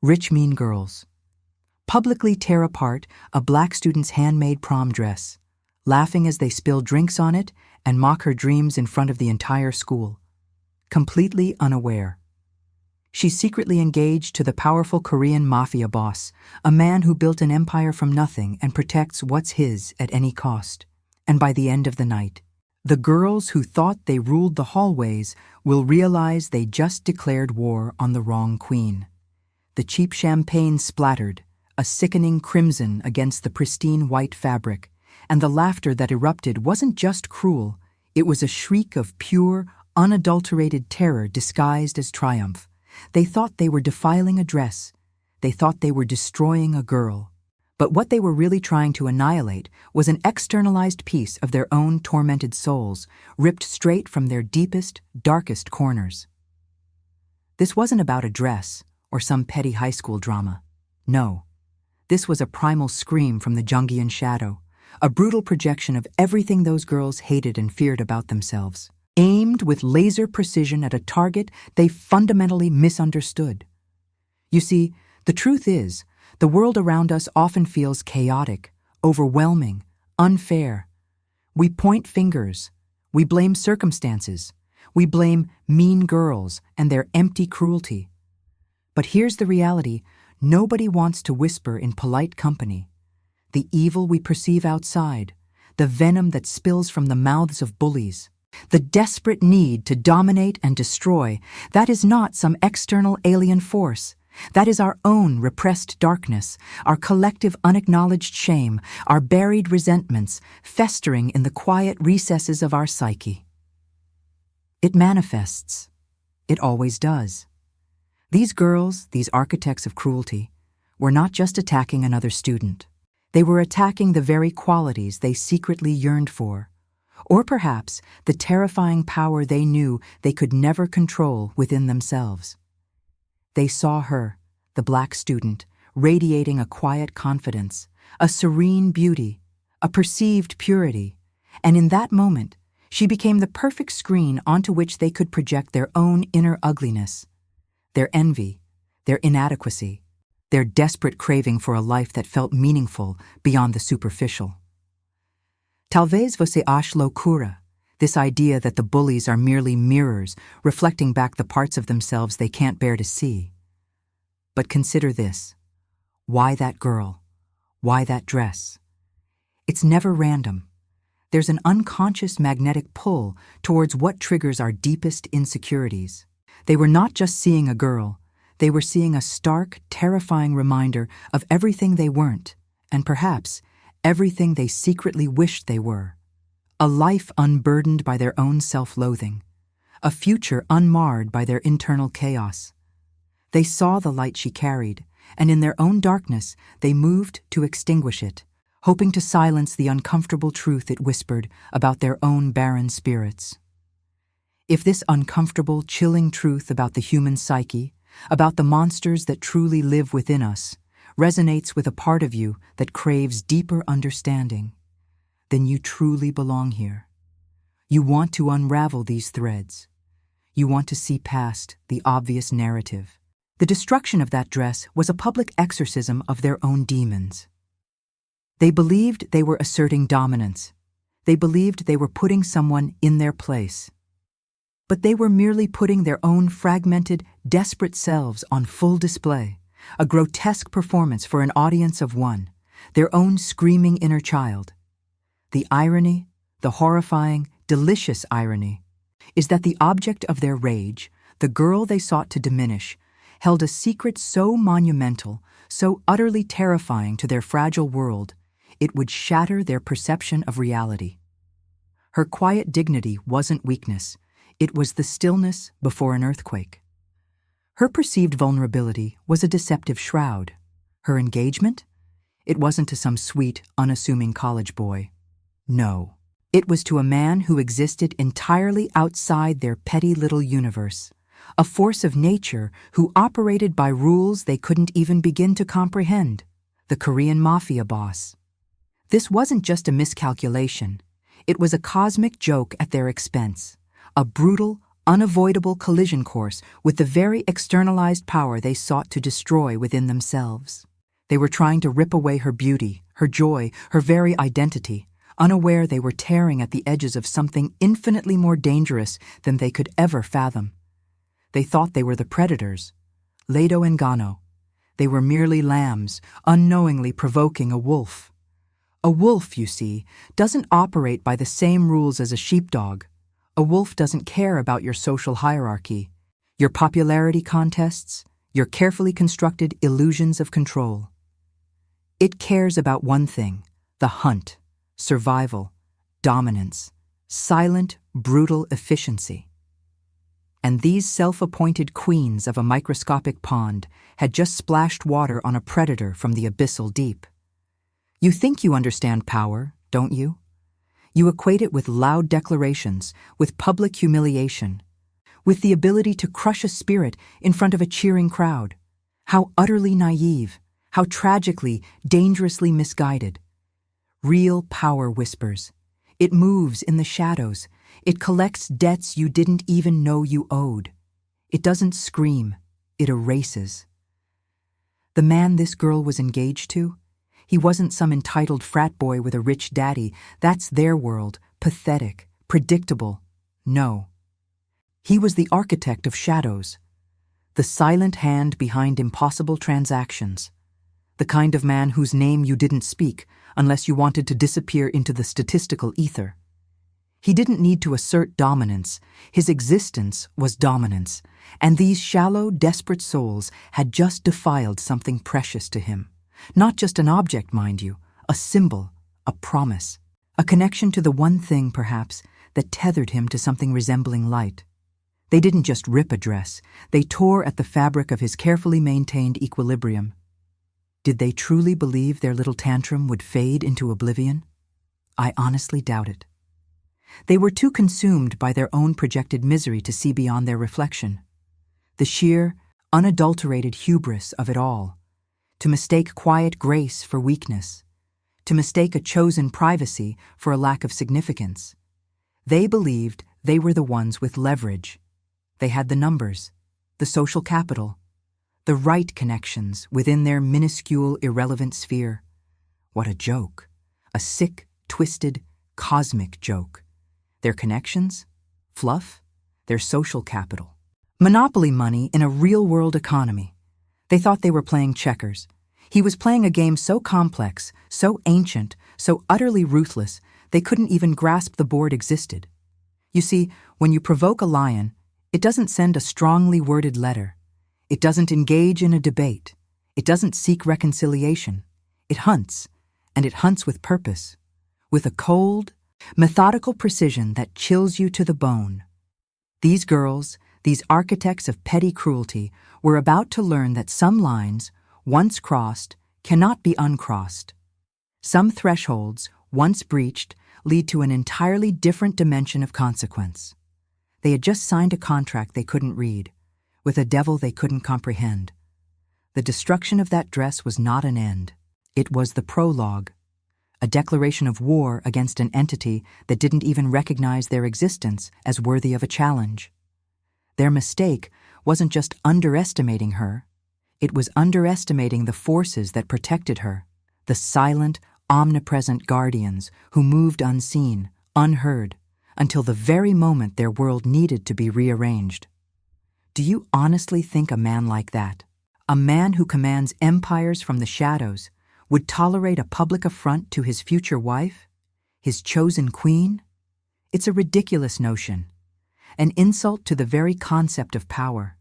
Rich mean girls. Publicly tear apart a black student's handmade prom dress, laughing as they spill drinks on it and mock her dreams in front of the entire school. Completely unaware. She's secretly engaged to the powerful Korean Mafia boss, a man who built an empire from nothing and protects what's his at any cost. And by the end of the night, the girls who thought they ruled the hallways will realize they just declared war on the wrong queen. The cheap champagne splattered, a sickening crimson against the pristine white fabric, and the laughter that erupted wasn't just cruel, it was a shriek of pure, unadulterated terror disguised as triumph. They thought they were defiling a dress. They thought they were destroying a girl. But what they were really trying to annihilate was an externalized piece of their own tormented souls, ripped straight from their deepest, darkest corners. This wasn't about a dress or some petty high school drama. No. This was a primal scream from the Jungian shadow, a brutal projection of everything those girls hated and feared about themselves, aimed with laser precision at a target they fundamentally misunderstood. You see, the truth is, the world around us often feels chaotic, overwhelming, unfair. We point fingers. We blame circumstances. We blame mean girls and their empty cruelty. But here's the reality. Nobody wants to whisper in polite company. The evil we perceive outside, the venom that spills from the mouths of bullies, the desperate need to dominate and destroy, that is not some external alien force. That is our own repressed darkness, our collective unacknowledged shame, our buried resentments, festering in the quiet recesses of our psyche. It manifests. It always does. These girls, these architects of cruelty, were not just attacking another student. They were attacking the very qualities they secretly yearned for, or perhaps the terrifying power they knew they could never control within themselves. They saw her, the black student, radiating a quiet confidence, a serene beauty, a perceived purity, and in that moment, she became the perfect screen onto which they could project their own inner ugliness, their envy, their inadequacy, their desperate craving for a life that felt meaningful beyond the superficial. Talvez você ache loucura, this idea that the bullies are merely mirrors reflecting back the parts of themselves they can't bear to see. But consider this. Why that girl? Why that dress? It's never random. There's an unconscious magnetic pull towards what triggers our deepest insecurities. They were not just seeing a girl, they were seeing a stark, terrifying reminder of everything they weren't, and perhaps everything they secretly wished they were. A life unburdened by their own self-loathing, a future unmarred by their internal chaos. They saw the light she carried, and in their own darkness they moved to extinguish it, hoping to silence the uncomfortable truth it whispered about their own barren spirits. If this uncomfortable, chilling truth about the human psyche, about the monsters that truly live within us, resonates with a part of you that craves deeper understanding, then you truly belong here. You want to unravel these threads. You want to see past the obvious narrative. The destruction of that dress was a public exorcism of their own demons. They believed they were asserting dominance. They believed they were putting someone in their place. But they were merely putting their own fragmented, desperate selves on full display, a grotesque performance for an audience of one, their own screaming inner child. The irony, the horrifying, delicious irony, is that the object of their rage, the girl they sought to diminish, held a secret so monumental, so utterly terrifying to their fragile world, it would shatter their perception of reality. Her quiet dignity wasn't weakness. It was the stillness before an earthquake. Her perceived vulnerability was a deceptive shroud. Her engagement? It wasn't to some sweet, unassuming college boy. No, it was to a man who existed entirely outside their petty little universe, a force of nature who operated by rules they couldn't even begin to comprehend, the Korean Mafia boss. This wasn't just a miscalculation. It was a cosmic joke at their expense. A brutal, unavoidable collision course with the very externalized power they sought to destroy within themselves. They were trying to rip away her beauty, her joy, her very identity, unaware they were tearing at the edges of something infinitely more dangerous than they could ever fathom. They thought they were the predators, Ledo and Gano. They were merely lambs, unknowingly provoking a wolf. A wolf, you see, doesn't operate by the same rules as a sheepdog. A wolf doesn't care about your social hierarchy, your popularity contests, your carefully constructed illusions of control. It cares about one thing: the hunt, survival, dominance, silent, brutal efficiency. And these self-appointed queens of a microscopic pond had just splashed water on a predator from the abyssal deep. You think you understand power, don't you? You equate it with loud declarations, with public humiliation, with the ability to crush a spirit in front of a cheering crowd. How utterly naive, how tragically, dangerously misguided. Real power whispers. It moves in the shadows. It collects debts you didn't even know you owed. It doesn't scream, it erases. The man this girl was engaged to, he wasn't some entitled frat boy with a rich daddy. That's their world, pathetic, predictable. No. He was the architect of shadows, the silent hand behind impossible transactions, the kind of man whose name you didn't speak unless you wanted to disappear into the statistical ether. He didn't need to assert dominance. His existence was dominance, and these shallow, desperate souls had just defiled something precious to him. Not just an object, mind you, a symbol, a promise, a connection to the one thing, perhaps, that tethered him to something resembling light. They didn't just rip a dress, they tore at the fabric of his carefully maintained equilibrium. Did they truly believe their little tantrum would fade into oblivion? I honestly doubt it. They were too consumed by their own projected misery to see beyond their reflection. The sheer, unadulterated hubris of it all. To mistake quiet grace for weakness. To mistake a chosen privacy for a lack of significance. They believed they were the ones with leverage. They had the numbers, the social capital, the right connections within their minuscule, irrelevant sphere. What a joke. A sick, twisted, cosmic joke. Their connections? Fluff? Their social capital. Monopoly money in a real-world economy. They thought they were playing checkers. He was playing a game so complex, so ancient, so utterly ruthless, they couldn't even grasp the board existed. You see, when you provoke a lion, it doesn't send a strongly worded letter. It doesn't engage in a debate. It doesn't seek reconciliation. It hunts, and it hunts with purpose, with a cold, methodical precision that chills you to the bone. These girls, these architects of petty cruelty, were about to learn that some lines, once crossed, cannot be uncrossed. Some thresholds, once breached, lead to an entirely different dimension of consequence. They had just signed a contract they couldn't read, with a devil they couldn't comprehend. The destruction of that dress was not an end. It was the prologue, a declaration of war against an entity that didn't even recognize their existence as worthy of a challenge. Their mistake wasn't just underestimating her, it was underestimating the forces that protected her, the silent, omnipresent guardians who moved unseen, unheard, until the very moment their world needed to be rearranged. Do you honestly think a man like that, a man who commands empires from the shadows, would tolerate a public affront to his future wife, his chosen queen? It's a ridiculous notion, an insult to the very concept of power.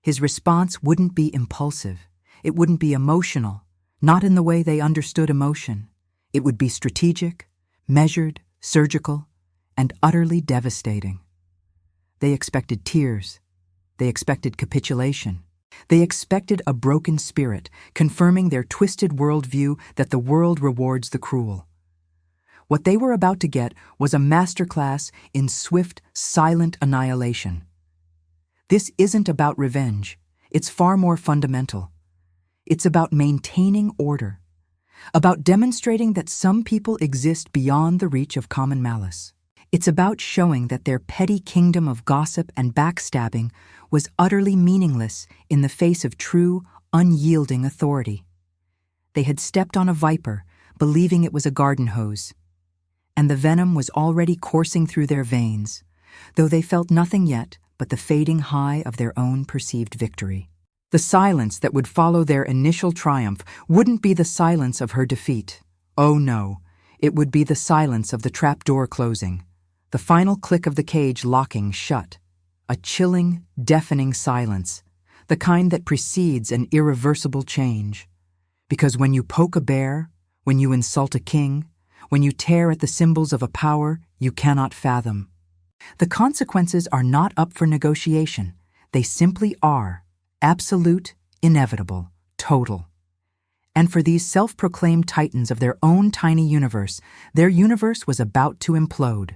His response wouldn't be impulsive. It wouldn't be emotional, not in the way they understood emotion. It would be strategic, measured, surgical, and utterly devastating. They expected tears. They expected capitulation. They expected a broken spirit, confirming their twisted worldview that the world rewards the cruel. What they were about to get was a masterclass in swift, silent annihilation. This isn't about revenge. It's far more fundamental. It's about maintaining order, about demonstrating that some people exist beyond the reach of common malice. It's about showing that their petty kingdom of gossip and backstabbing was utterly meaningless in the face of true, unyielding authority. They had stepped on a viper, believing it was a garden hose, and the venom was already coursing through their veins, though they felt nothing yet but the fading high of their own perceived victory. The silence that would follow their initial triumph wouldn't be the silence of her defeat. Oh no, it would be the silence of the trapdoor closing, the final click of the cage locking shut. A chilling, deafening silence, the kind that precedes an irreversible change. Because when you poke a bear, when you insult a king, when you tear at the symbols of a power you cannot fathom, the consequences are not up for negotiation. They simply are. Absolute, inevitable, total. And for these self-proclaimed titans of their own tiny universe, their universe was about to implode.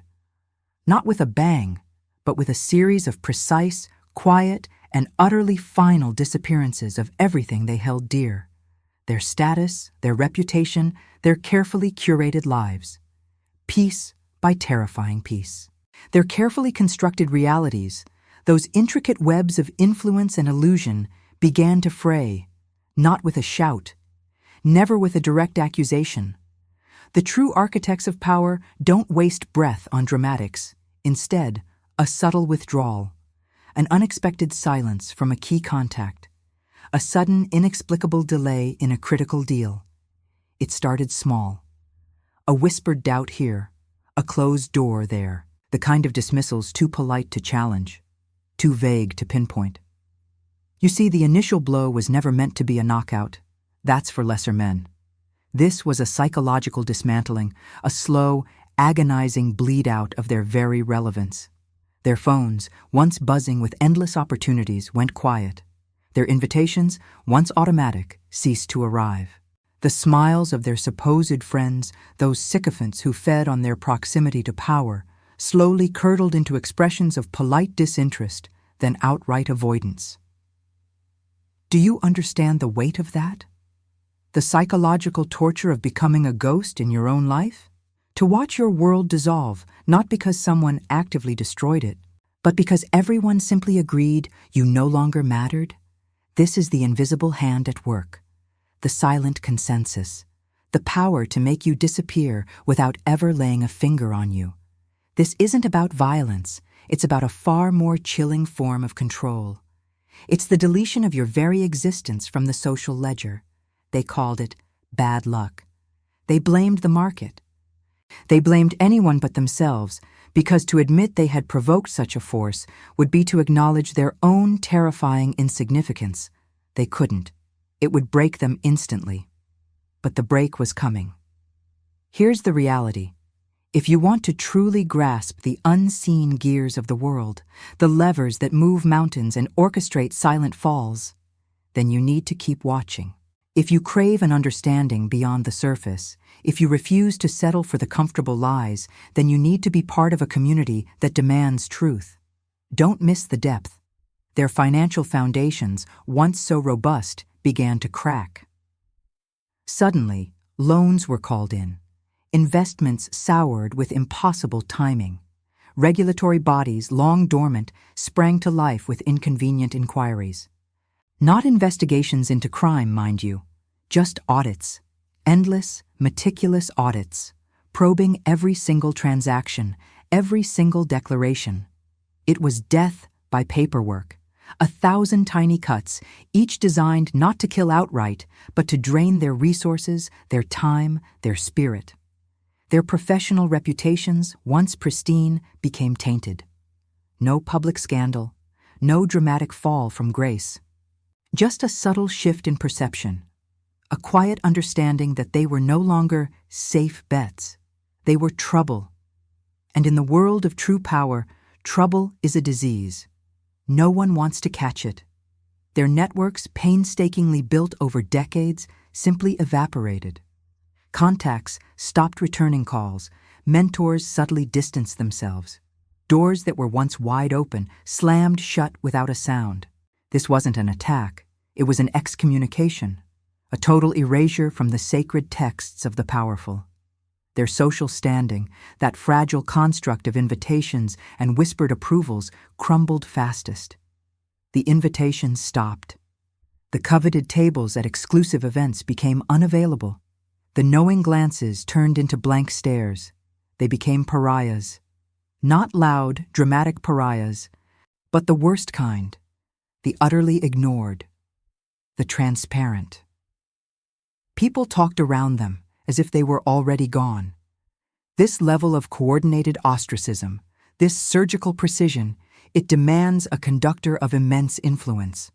Not with a bang, but with a series of precise, quiet, and utterly final disappearances of everything they held dear. Their status, their reputation, their carefully curated lives. Piece by terrifying piece. Their carefully constructed realities, those intricate webs of influence and illusion, began to fray, not with a shout, never with a direct accusation. The true architects of power don't waste breath on dramatics. Instead, a subtle withdrawal, an unexpected silence from a key contact, a sudden, inexplicable delay in a critical deal. It started small. A whispered doubt here, a closed door there, the kind of dismissals too polite to challenge, too vague to pinpoint. You see, the initial blow was never meant to be a knockout. That's for lesser men. This was a psychological dismantling, a slow, agonizing bleed out of their very relevance. Their phones, once buzzing with endless opportunities, went quiet. Their invitations, once automatic, ceased to arrive. The smiles of their supposed friends, those sycophants who fed on their proximity to power, slowly curdled into expressions of polite disinterest, then outright avoidance. Do you understand the weight of that? The psychological torture of becoming a ghost in your own life? To watch your world dissolve, not because someone actively destroyed it, but because everyone simply agreed you no longer mattered? This is the invisible hand at work, the silent consensus, the power to make you disappear without ever laying a finger on you. This isn't about violence, it's about a far more chilling form of control. It's the deletion of your very existence from the social ledger. They called it bad luck. They blamed the market. They blamed anyone but themselves, because to admit they had provoked such a force would be to acknowledge their own terrifying insignificance. They couldn't. It would break them instantly. But the break was coming. Here's the reality. If you want to truly grasp the unseen gears of the world, the levers that move mountains and orchestrate silent falls, then you need to keep watching. If you crave an understanding beyond the surface, if you refuse to settle for the comfortable lies, then you need to be part of a community that demands truth. Don't miss the depth. Their financial foundations, once so robust, began to crack. Suddenly, loans were called in. Investments soured with impossible timing. Regulatory bodies, long dormant, sprang to life with inconvenient inquiries. Not investigations into crime, mind you, just audits. Endless, meticulous audits, probing every single transaction, every single declaration. It was death by paperwork. 1,000 tiny cuts, each designed not to kill outright, but to drain their resources, their time, their spirit. Their professional reputations, once pristine, became tainted. No public scandal, no dramatic fall from grace. Just a subtle shift in perception, a quiet understanding that they were no longer safe bets. They were trouble. And in the world of true power, trouble is a disease. No one wants to catch it. Their networks, painstakingly built over decades, simply evaporated. Contacts stopped returning calls. Mentors subtly distanced themselves. Doors that were once wide open slammed shut without a sound. This wasn't an attack. It was an excommunication, a total erasure from the sacred texts of the powerful. Their social standing, that fragile construct of invitations and whispered approvals, crumbled fastest. The invitations stopped. The coveted tables at exclusive events became unavailable. The knowing glances turned into blank stares. They became pariahs. Not loud, dramatic pariahs, but the worst kind, the utterly ignored, the transparent. People talked around them as if they were already gone. This level of coordinated ostracism, this surgical precision, it demands a conductor of immense influence.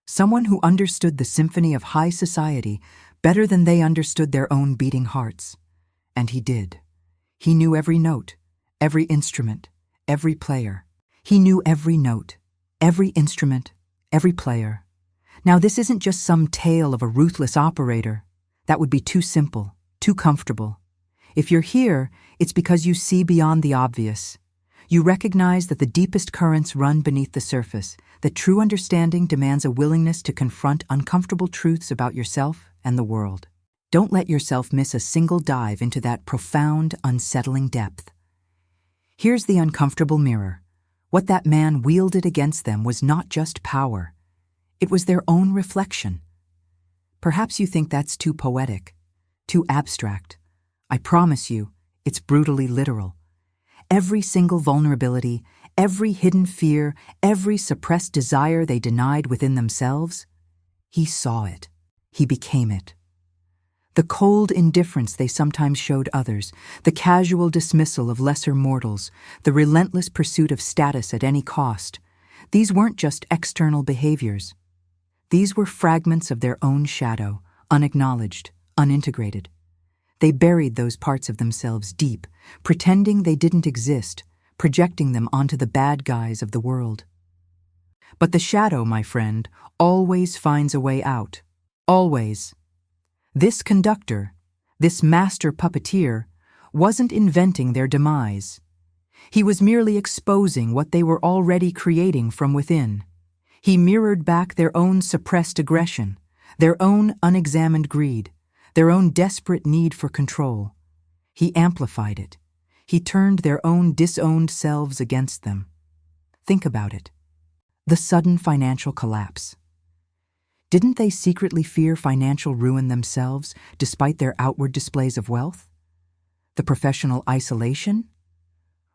Someone who understood the symphony of high society better than they understood their own beating hearts. And he did. He knew every note, every instrument, every player. He knew every note, every instrument, every player. Now, this isn't just some tale of a ruthless operator. That would be too simple, too comfortable. If you're here, it's because you see beyond the obvious. You recognize that the deepest currents run beneath the surface, that true understanding demands a willingness to confront uncomfortable truths about yourself and the world. Don't let yourself miss a single dive into that profound, unsettling depth. Here's the uncomfortable mirror. What that man wielded against them was not just power. It was their own reflection. Perhaps you think that's too poetic, too abstract. I promise you, it's brutally literal. Every single vulnerability, every hidden fear, every suppressed desire they denied within themselves, he saw it. He became it. The cold indifference they sometimes showed others, the casual dismissal of lesser mortals, the relentless pursuit of status at any cost, these weren't just external behaviors. These were fragments of their own shadow, unacknowledged, unintegrated. They buried those parts of themselves deep, pretending they didn't exist, projecting them onto the bad guys of the world. But the shadow, my friend, always finds a way out. Always. This conductor, this master puppeteer, wasn't inventing their demise. He was merely exposing what they were already creating from within. He mirrored back their own suppressed aggression, their own unexamined greed, their own desperate need for control. He amplified it. He turned their own disowned selves against them. Think about it. The sudden financial collapse. Didn't they secretly fear financial ruin themselves, despite their outward displays of wealth? The professional isolation?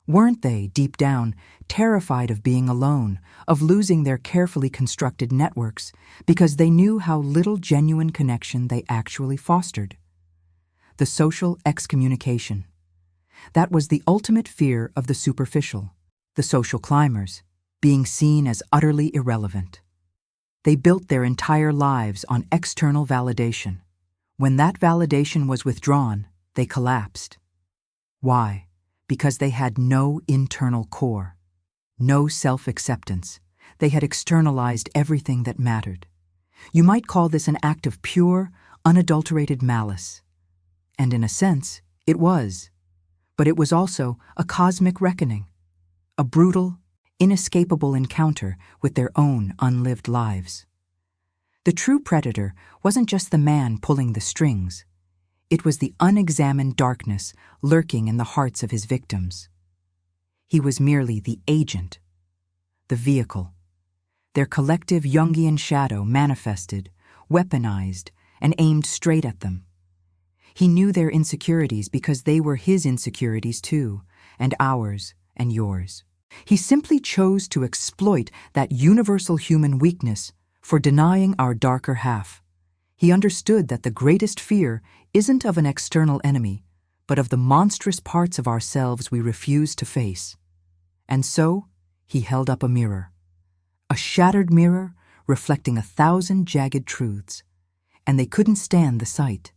Weren't they, deep down, terrified of being alone, of losing their carefully constructed networks, because they knew how little genuine connection they actually fostered? The social excommunication. That was the ultimate fear of the superficial, the social climbers, being seen as utterly irrelevant. They built their entire lives on external validation. When that validation was withdrawn, they collapsed. Why? Because they had no internal core, no self-acceptance. They had externalized everything that mattered. You might call this an act of pure, unadulterated malice. And in a sense, it was. But it was also a cosmic reckoning, a brutal, inescapable encounter with their own unlived lives. The true predator wasn't just the man pulling the strings. It was the unexamined darkness lurking in the hearts of his victims. He was merely the agent, the vehicle. Their collective Jungian shadow manifested, weaponized, and aimed straight at them. He knew their insecurities because they were his insecurities too, and ours and yours. He simply chose to exploit that universal human weakness for denying our darker half. He understood that the greatest fear isn't of an external enemy, but of the monstrous parts of ourselves we refuse to face. And so, he held up a mirror. A shattered mirror reflecting 1,000 jagged truths. And they couldn't stand the sight.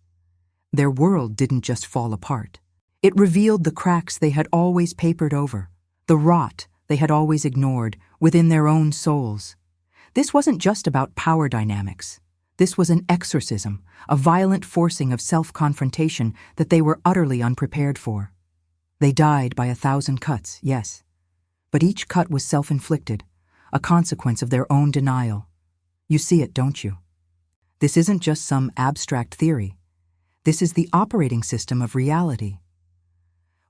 Their world didn't just fall apart. It revealed the cracks they had always papered over, the rot they had always ignored within their own souls. This wasn't just about power dynamics. This was an exorcism, a violent forcing of self-confrontation that they were utterly unprepared for. They died by 1,000 cuts, yes. But each cut was self-inflicted, a consequence of their own denial. You see it, don't you? This isn't just some abstract theory. This is the operating system of reality.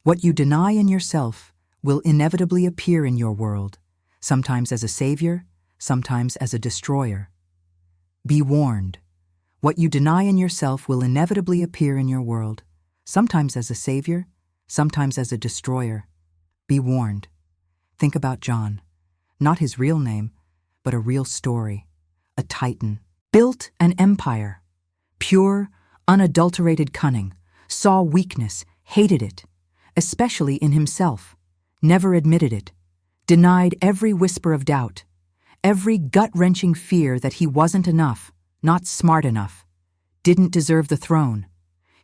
What you deny in yourself will inevitably appear in your world, sometimes as a savior, sometimes as a destroyer. Be warned. What you deny in yourself will inevitably appear in your world, sometimes as a savior, sometimes as a destroyer. Be warned. Think about John. Not his real name, but a real story. A titan. Built an empire. Pure, unadulterated cunning. Saw weakness, hated it, especially in himself. Never admitted it. Denied every whisper of doubt. Every gut-wrenching fear that he wasn't enough, not smart enough, didn't deserve the throne.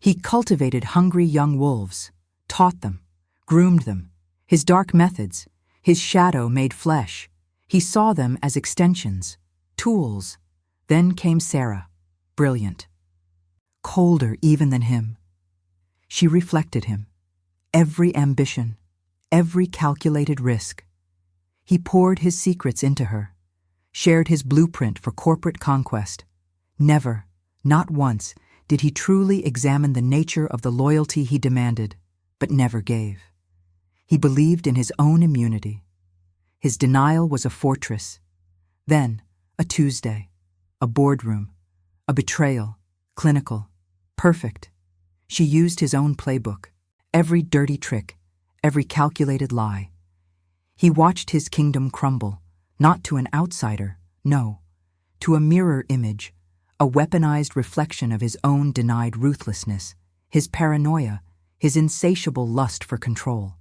He cultivated hungry young wolves, taught them, groomed them. His dark methods, his shadow made flesh. He saw them as extensions, tools. Then came Sarah, brilliant. Colder even than him. She reflected him. Every ambition, every calculated risk. He poured his secrets into her, shared his blueprint for corporate conquest. Never, not once, did he truly examine the nature of the loyalty he demanded, but never gave. He believed in his own immunity. His denial was a fortress. Then, a Tuesday, a boardroom, a betrayal, clinical, perfect. She used his own playbook, every dirty trick, every calculated lie. He watched his kingdom crumble, not to an outsider, no, to a mirror image, a weaponized reflection of his own denied ruthlessness, his paranoia, his insatiable lust for control.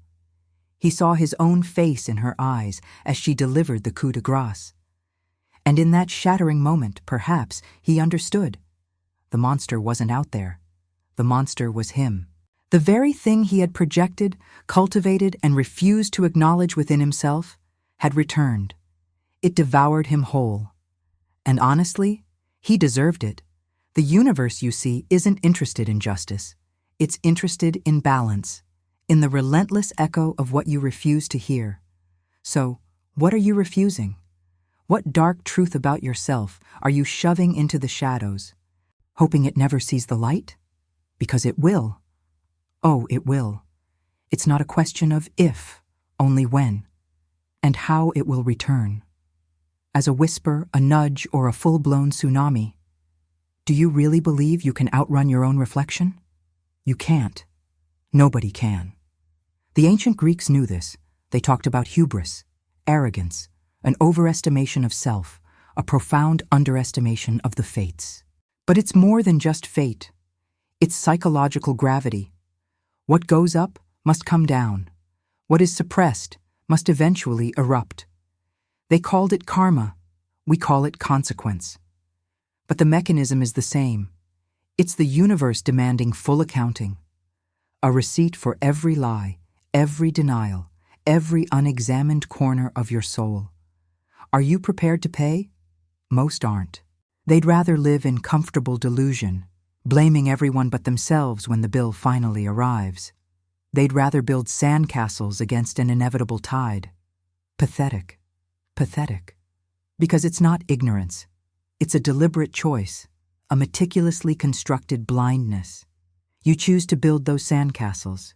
He saw his own face in her eyes as she delivered the coup de grace. And in that shattering moment, perhaps, he understood. The monster wasn't out there. The monster was him. The very thing he had projected, cultivated, and refused to acknowledge within himself had returned. It devoured him whole. And honestly, he deserved it. The universe, you see, isn't interested in justice. It's interested in balance, in the relentless echo of what you refuse to hear. So, what are you refusing? What dark truth about yourself are you shoving into the shadows, hoping it never sees the light? Because it will. Oh, it will. It's not a question of if, only when, and how it will return. As a whisper, a nudge, or a full-blown tsunami. Do you really believe you can outrun your own reflection? You can't. Nobody can. The ancient Greeks knew this. They talked about hubris, arrogance, an overestimation of self, a profound underestimation of the fates. But it's more than just fate. It's psychological gravity. What goes up must come down. What is suppressed must eventually erupt. They called it karma. We call it consequence. But the mechanism is the same. It's the universe demanding full accounting. A receipt for every lie, every denial, every unexamined corner of your soul. Are you prepared to pay? Most aren't. They'd rather live in comfortable delusion, blaming everyone but themselves when the bill finally arrives. They'd rather build sandcastles against an inevitable tide. Pathetic. Pathetic. Because it's not ignorance. It's a deliberate choice, a meticulously constructed blindness. You choose to build those sandcastles.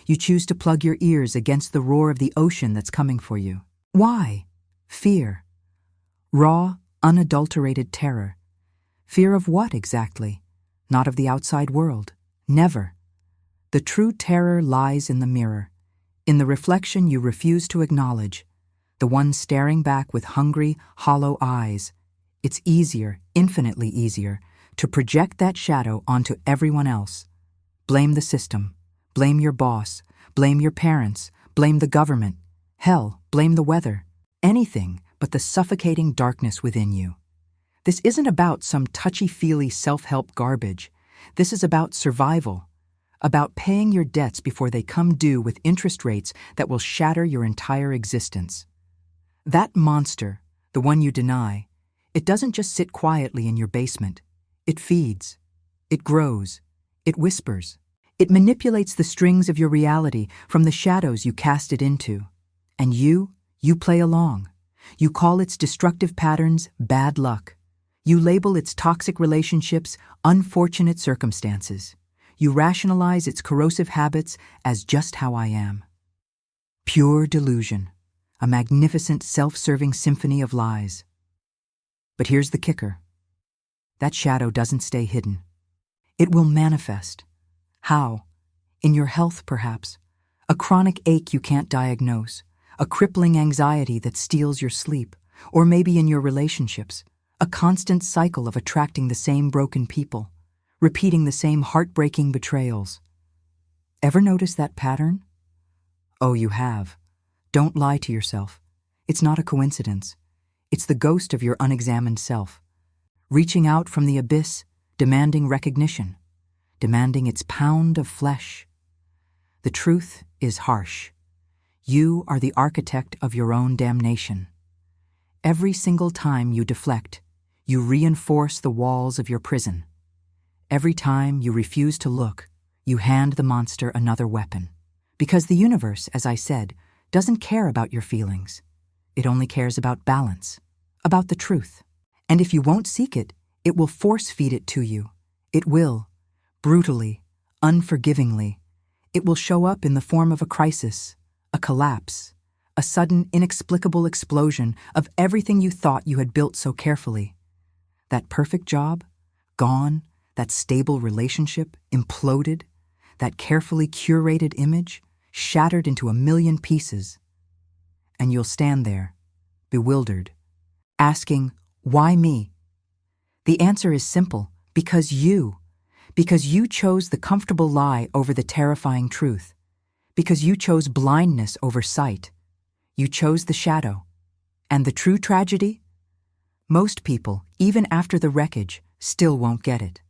You choose to plug your ears against the roar of the ocean that's coming for you. Why? Fear. Raw, unadulterated terror. Fear of what exactly? Not of the outside world. Never. The true terror lies in the mirror, in the reflection you refuse to acknowledge, the one staring back with hungry, hollow eyes. It's easier, infinitely easier, to project that shadow onto everyone else. Blame the system. Blame your boss. Blame your parents. Blame the government. Hell, blame the weather. Anything but the suffocating darkness within you. This isn't about some touchy-feely self-help garbage. This is about survival, about paying your debts before they come due with interest rates that will shatter your entire existence. That monster, the one you deny, it doesn't just sit quietly in your basement. It feeds. It grows. It whispers. It manipulates the strings of your reality from the shadows you cast it into. And you play along. You call its destructive patterns bad luck. You label its toxic relationships unfortunate circumstances. You rationalize its corrosive habits as just how I am. Pure delusion, a magnificent self-serving symphony of lies. But here's the kicker. That shadow doesn't stay hidden. It will manifest. How? In your health, perhaps. A chronic ache you can't diagnose. A crippling anxiety that steals your sleep. Or maybe in your relationships. A constant cycle of attracting the same broken people. Repeating the same heartbreaking betrayals. Ever notice that pattern? Oh, you have. Don't lie to yourself. It's not a coincidence. It's the ghost of your unexamined self. Reaching out from the abyss, demanding recognition. Demanding its pound of flesh. The truth is harsh. You are the architect of your own damnation. Every single time you deflect, you reinforce the walls of your prison. Every time you refuse to look, you hand the monster another weapon. Because the universe, as I said, doesn't care about your feelings. It only cares about balance, about the truth. And if you won't seek it, it will force-feed it to you. It will, brutally, unforgivingly. It will show up in the form of a crisis, a collapse, a sudden, inexplicable explosion of everything you thought you had built so carefully. That perfect job, gone. That stable relationship, imploded. That carefully curated image, shattered into a million pieces. And you'll stand there, bewildered, asking, why me? The answer is simple, because you chose the comfortable lie over the terrifying truth, because you chose blindness over sight. You chose the shadow. And the true tragedy? Most people, even after the wreckage, still won't get it.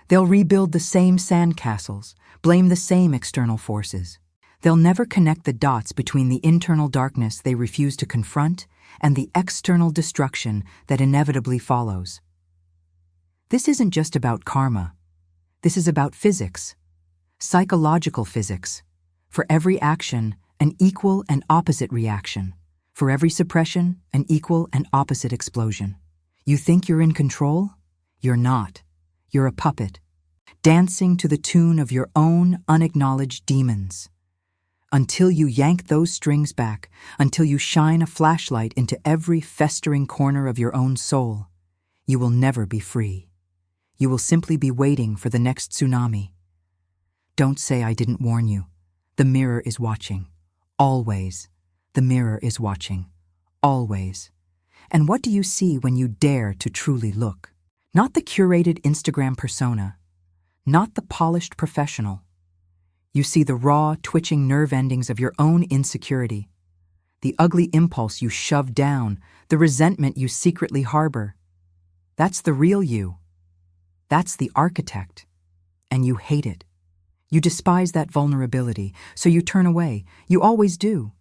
They'll rebuild the same sandcastles, blame the same external forces. They'll never connect the dots between the internal darkness they refuse to confront and the external destruction that inevitably follows. This isn't just about karma. This is about physics, psychological physics. For every action, an equal and opposite reaction. For every suppression, an equal and opposite explosion. You think you're in control? You're not. You're a puppet, dancing to the tune of your own unacknowledged demons. Until you yank those strings back, until you shine a flashlight into every festering corner of your own soul, you will never be free. You will simply be waiting for the next tsunami. Don't say I didn't warn you. The mirror is watching. Always. The mirror is watching. Always. And what do you see when you dare to truly look? Not the curated Instagram persona. Not the polished professional. You see the raw, twitching nerve endings of your own insecurity. The ugly impulse you shove down. The resentment you secretly harbor. That's the real you. That's the architect. And you hate it. You despise that vulnerability, so you turn away. You always do.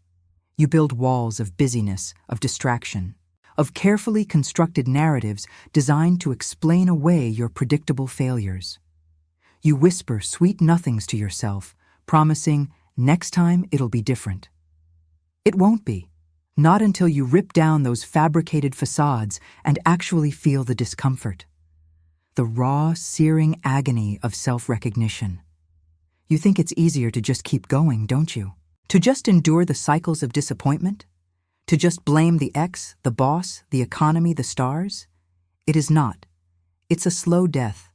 You build walls of busyness, of distraction, of carefully constructed narratives designed to explain away your predictable failures. You whisper sweet nothings to yourself, promising, next time it'll be different. It won't be. Not until you rip down those fabricated facades and actually feel the discomfort. The raw, searing agony of self-recognition. You think it's easier to just keep going, don't you? To just endure the cycles of disappointment? To just blame the ex, the boss, the economy, the stars? It is not. It's a slow death,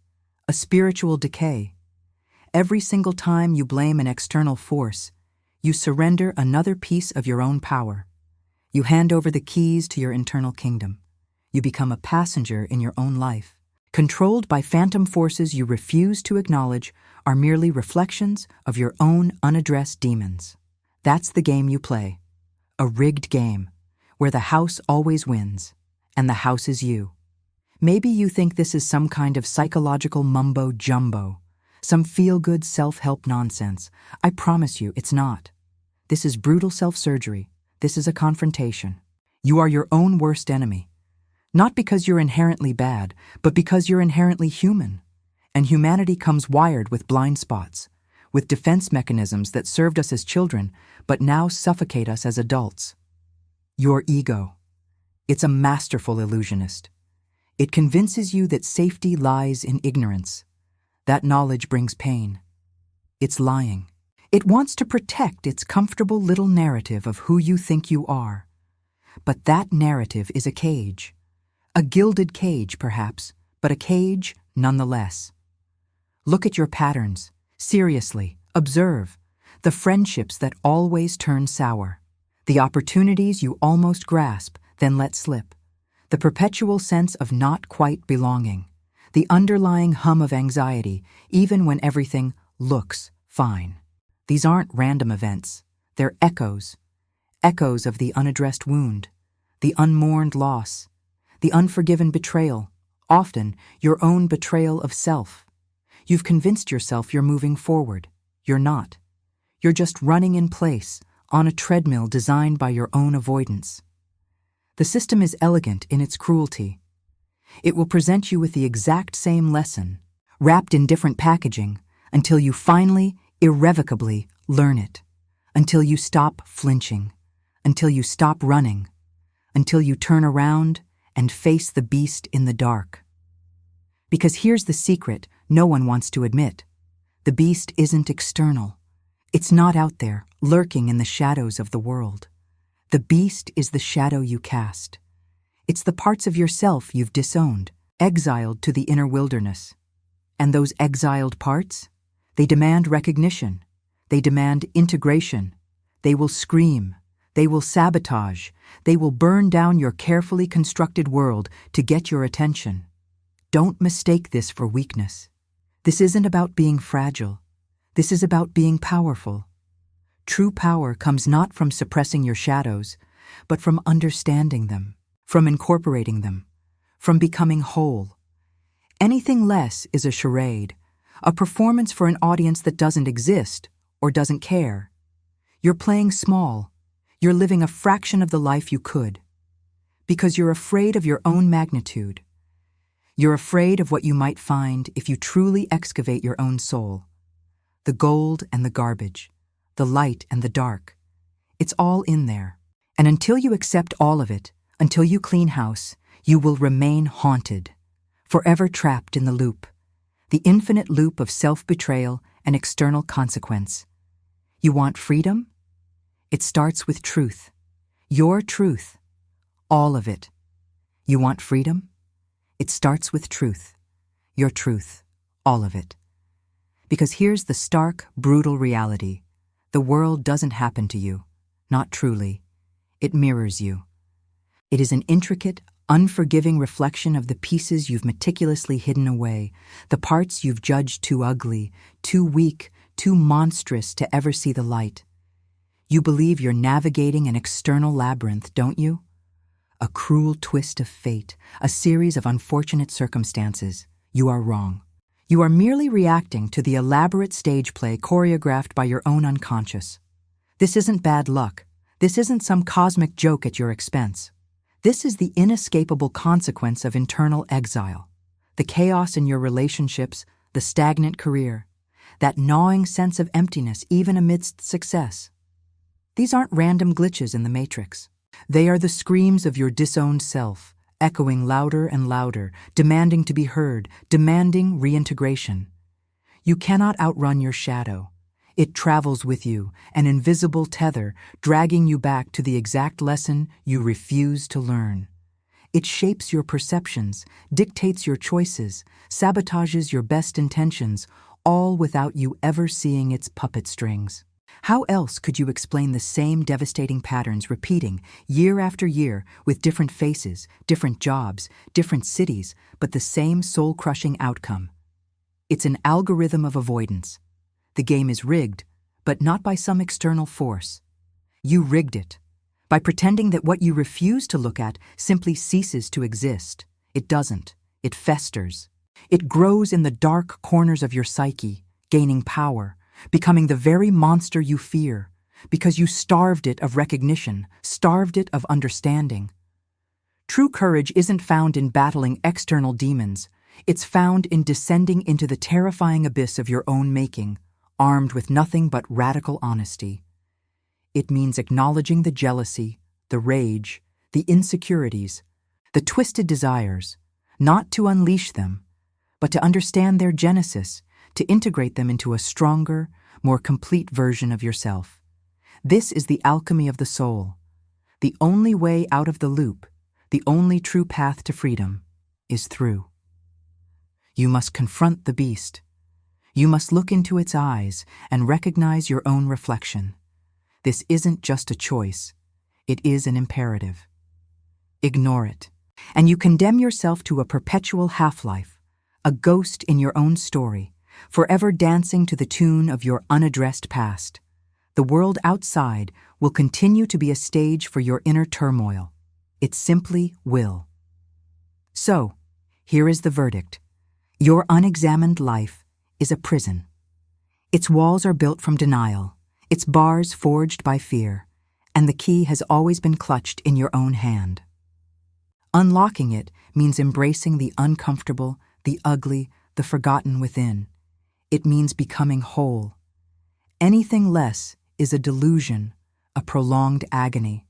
a spiritual decay. Every single time you blame an external force, you surrender another piece of your own power. You hand over the keys to your internal kingdom. You become a passenger in your own life. Controlled by phantom forces you refuse to acknowledge are merely reflections of your own unaddressed demons. That's the game you play. A rigged game, where the house always wins, and the house is you. Maybe you think this is some kind of psychological mumbo-jumbo, some feel-good self-help nonsense. I promise you, it's not. This is brutal self-surgery. This is a confrontation. You are your own worst enemy. Not because you're inherently bad, but because you're inherently human. And humanity comes wired with blind spots, with defense mechanisms that served us as children, but now suffocate us as adults. Your ego. It's a masterful illusionist. It convinces you that safety lies in ignorance. That knowledge brings pain. It's lying. It wants to protect its comfortable little narrative of who you think you are. But that narrative is a cage. A gilded cage, perhaps, but a cage nonetheless. Look at your patterns. Seriously, observe. The friendships that always turn sour. The opportunities you almost grasp, then let slip. The perpetual sense of not quite belonging. The underlying hum of anxiety, even when everything looks fine. These aren't random events. They're echoes. Echoes of the unaddressed wound, the unmourned loss, the unforgiven betrayal, often your own betrayal of self. You've convinced yourself you're moving forward. You're not. You're just running in place, on a treadmill designed by your own avoidance. The system is elegant in its cruelty. It will present you with the exact same lesson, wrapped in different packaging, until you finally, irrevocably, learn it. Until you stop flinching. Until you stop running. Until you turn around and face the beast in the dark. Because here's the secret no one wants to admit. The beast isn't external. It's not out there, lurking in the shadows of the world. The beast is the shadow you cast. It's the parts of yourself you've disowned, exiled to the inner wilderness. And those exiled parts? They demand recognition. They demand integration. They will scream. They will sabotage. They will burn down your carefully constructed world to get your attention. Don't mistake this for weakness. This isn't about being fragile. This is about being powerful. True power comes not from suppressing your shadows, but from understanding them, from incorporating them, from becoming whole. Anything less is a charade, a performance for an audience that doesn't exist or doesn't care. You're playing small. You're living a fraction of the life you could. Because you're afraid of your own magnitude. You're afraid of what you might find if you truly excavate your own soul. The gold and the garbage, the light and the dark. It's all in there. And until you accept all of it, until you clean house, you will remain haunted, forever trapped in the loop, the infinite loop of self-betrayal and external consequence. You want freedom? It starts with truth. Your truth. All of it. You want freedom? It starts with truth. Your truth. All of it. Because here's the stark, brutal reality. The world doesn't happen to you. Not truly. It mirrors you. It is an intricate, unforgiving reflection of the pieces you've meticulously hidden away, the parts you've judged too ugly, too weak, too monstrous to ever see the light. You believe you're navigating an external labyrinth, don't you? A cruel twist of fate, a series of unfortunate circumstances. You are wrong. You are merely reacting to the elaborate stage play choreographed by your own unconscious. This isn't bad luck. This isn't some cosmic joke at your expense. This is the inescapable consequence of internal exile. The chaos in your relationships, the stagnant career, that gnawing sense of emptiness even amidst success. These aren't random glitches in the matrix. They are the screams of your disowned self, echoing louder and louder, demanding to be heard, demanding reintegration. You cannot outrun your shadow. It travels with you, an invisible tether, dragging you back to the exact lesson you refuse to learn. It shapes your perceptions, dictates your choices, sabotages your best intentions, all without you ever seeing its puppet strings. How else could you explain the same devastating patterns repeating year after year with different faces, different jobs, different cities, but the same soul-crushing outcome? It's an algorithm of avoidance. The game is rigged, but not by some external force. You rigged it, by pretending that what you refuse to look at simply ceases to exist. It doesn't. It festers. It grows in the dark corners of your psyche, gaining power, becoming the very monster you fear, because you starved it of recognition, starved it of understanding. True courage isn't found in battling external demons. It's found in descending into the terrifying abyss of your own making, armed with nothing but radical honesty. It means acknowledging the jealousy, the rage, the insecurities, the twisted desires, not to unleash them, but to understand their genesis, to integrate them into a stronger, more complete version of yourself. This is the alchemy of the soul. The only way out of the loop, the only true path to freedom, is through. You must confront the beast. You must look into its eyes and recognize your own reflection. This isn't just a choice. It is an imperative. Ignore it, and you condemn yourself to a perpetual half-life, a ghost in your own story, forever dancing to the tune of your unaddressed past. The world outside will continue to be a stage for your inner turmoil. It simply will. So, here is the verdict. Your unexamined life is a prison. Its walls are built from denial, its bars forged by fear, and the key has always been clutched in your own hand. Unlocking it means embracing the uncomfortable, the ugly, the forgotten within. It means becoming whole. Anything less is a delusion, a prolonged agony.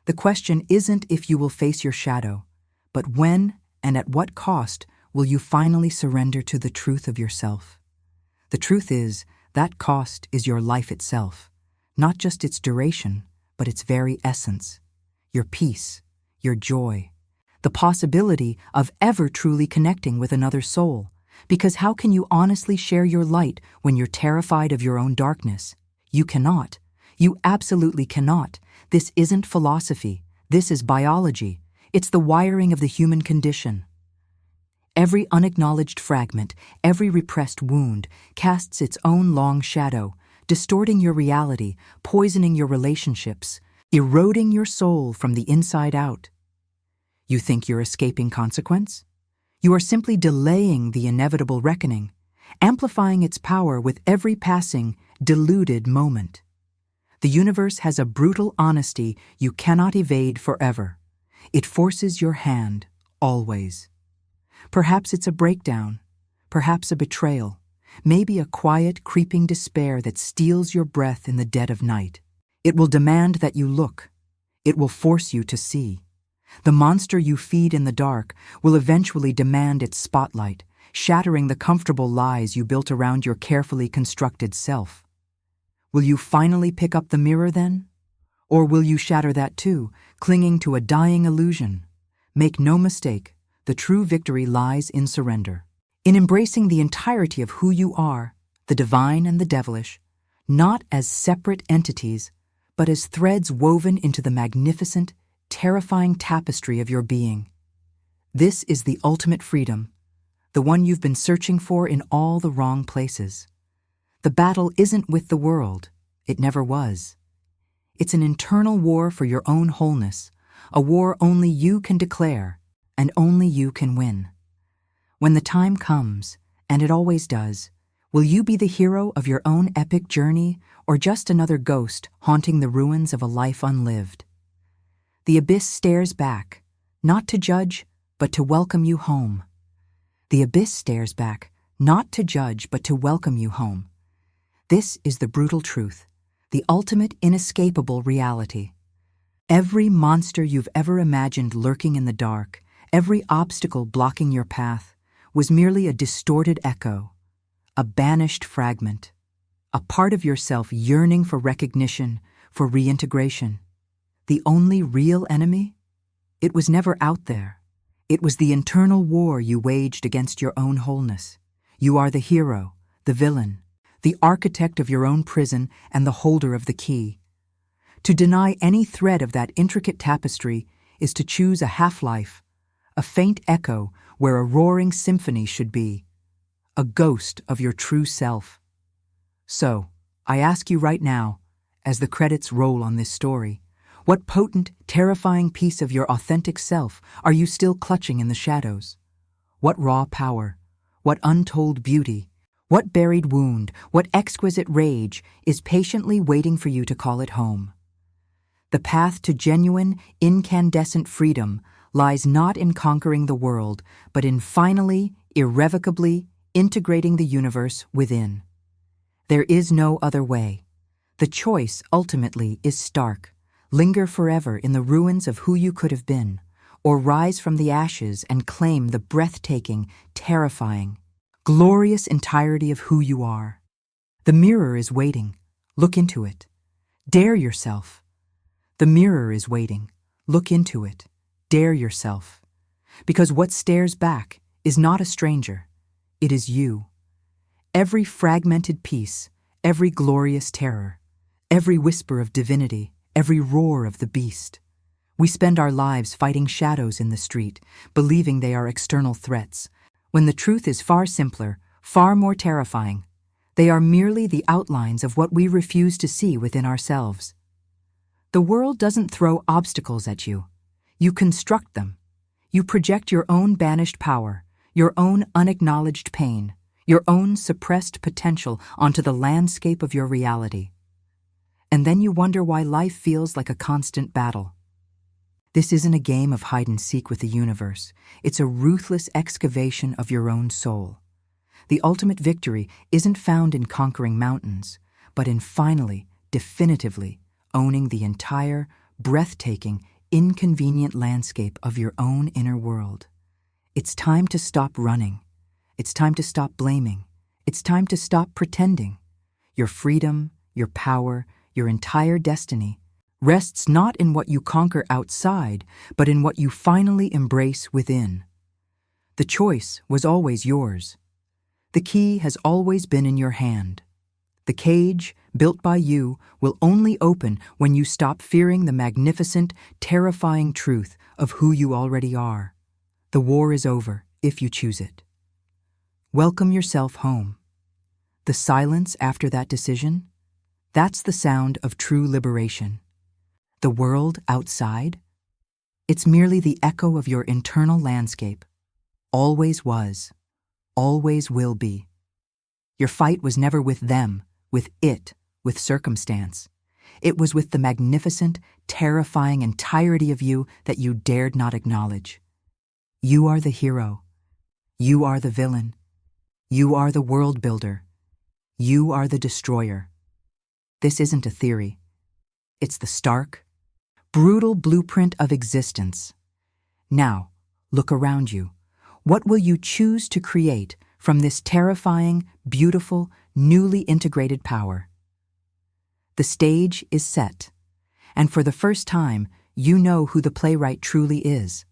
The question isn't if you will face your shadow, but when and at what cost will you finally surrender to the truth of yourself. The truth is, that cost is your life itself, not just its duration, but its very essence, your peace, your joy, the possibility of ever truly connecting with another soul. Because how can you honestly share your light when you're terrified of your own darkness? You cannot. You absolutely cannot. This isn't philosophy. This is biology. It's the wiring of the human condition. Every unacknowledged fragment, every repressed wound, casts its own long shadow, distorting your reality, poisoning your relationships, eroding your soul from the inside out. You think you're escaping consequence? You are simply delaying the inevitable reckoning, amplifying its power with every passing, deluded moment. The universe has a brutal honesty you cannot evade forever. It forces your hand, always. Perhaps it's a breakdown, perhaps a betrayal, maybe a quiet, creeping despair that steals your breath in the dead of night. It will demand that you look. It will force you to see. The monster you feed in the dark will eventually demand its spotlight, shattering the comfortable lies you built around your carefully constructed self. Will you finally pick up the mirror then? Or will you shatter that too, clinging to a dying illusion? Make no mistake, the true victory lies in surrender. In embracing the entirety of who you are, the divine and the devilish, not as separate entities, but as threads woven into the magnificent, terrifying tapestry of your being. This is the ultimate freedom, the one you've been searching for in all the wrong places. The battle isn't with the world. It never was. It's an internal war for your own wholeness, a war only you can declare, and only you can win. When the time comes, and it always does, will you be the hero of your own epic journey, or just another ghost haunting the ruins of a life unlived? The abyss stares back, not to judge, but to welcome you home. The abyss stares back, not to judge, but to welcome you home. This is the brutal truth, the ultimate inescapable reality. Every monster you've ever imagined lurking in the dark, every obstacle blocking your path, was merely a distorted echo, a banished fragment, a part of yourself yearning for recognition, for reintegration. The only real enemy? It was never out there. It was the internal war you waged against your own wholeness. You are the hero, the villain, the architect of your own prison and the holder of the key. To deny any thread of that intricate tapestry is to choose a half-life, a faint echo where a roaring symphony should be, a ghost of your true self. So, I ask you right now, as the credits roll on this story, what potent, terrifying piece of your authentic self are you still clutching in the shadows? What raw power, what untold beauty, what buried wound, what exquisite rage is patiently waiting for you to call it home? The path to genuine, incandescent freedom lies not in conquering the world, but in finally, irrevocably integrating the universe within. There is no other way. The choice, ultimately, is stark. Linger forever in the ruins of who you could have been, or rise from the ashes and claim the breathtaking, terrifying, glorious entirety of who you are. The mirror is waiting. Look into it. Dare yourself. The mirror is waiting. Look into it. Dare yourself. Because what stares back is not a stranger. It is you. Every fragmented piece, every glorious terror, every whisper of divinity, every roar of the beast. We spend our lives fighting shadows in the street, believing they are external threats, when the truth is far simpler, far more terrifying. They are merely the outlines of what we refuse to see within ourselves. The world doesn't throw obstacles at you. You construct them. You project your own banished power, your own unacknowledged pain, your own suppressed potential onto the landscape of your reality. And then you wonder why life feels like a constant battle. This isn't a game of hide and seek with the universe. It's a ruthless excavation of your own soul. The ultimate victory isn't found in conquering mountains, but in finally, definitively, owning the entire, breathtaking, inconvenient landscape of your own inner world. It's time to stop running. It's time to stop blaming. It's time to stop pretending. Your freedom, your power, your entire destiny rests not in what you conquer outside, but in what you finally embrace within. The choice was always yours. The key has always been in your hand. The cage, built by you, will only open when you stop fearing the magnificent, terrifying truth of who you already are. The war is over, if you choose it. Welcome yourself home. The silence after that decision, that's the sound of true liberation. The world outside? It's merely the echo of your internal landscape. Always was. Always will be. Your fight was never with them, with it, with circumstance. It was with the magnificent, terrifying entirety of you that you dared not acknowledge. You are the hero. You are the villain. You are the world builder. You are the destroyer. This isn't a theory. It's the stark, brutal blueprint of existence. Now, look around you. What will you choose to create from this terrifying, beautiful, newly integrated power? The stage is set, and for the first time, you know who the playwright truly is.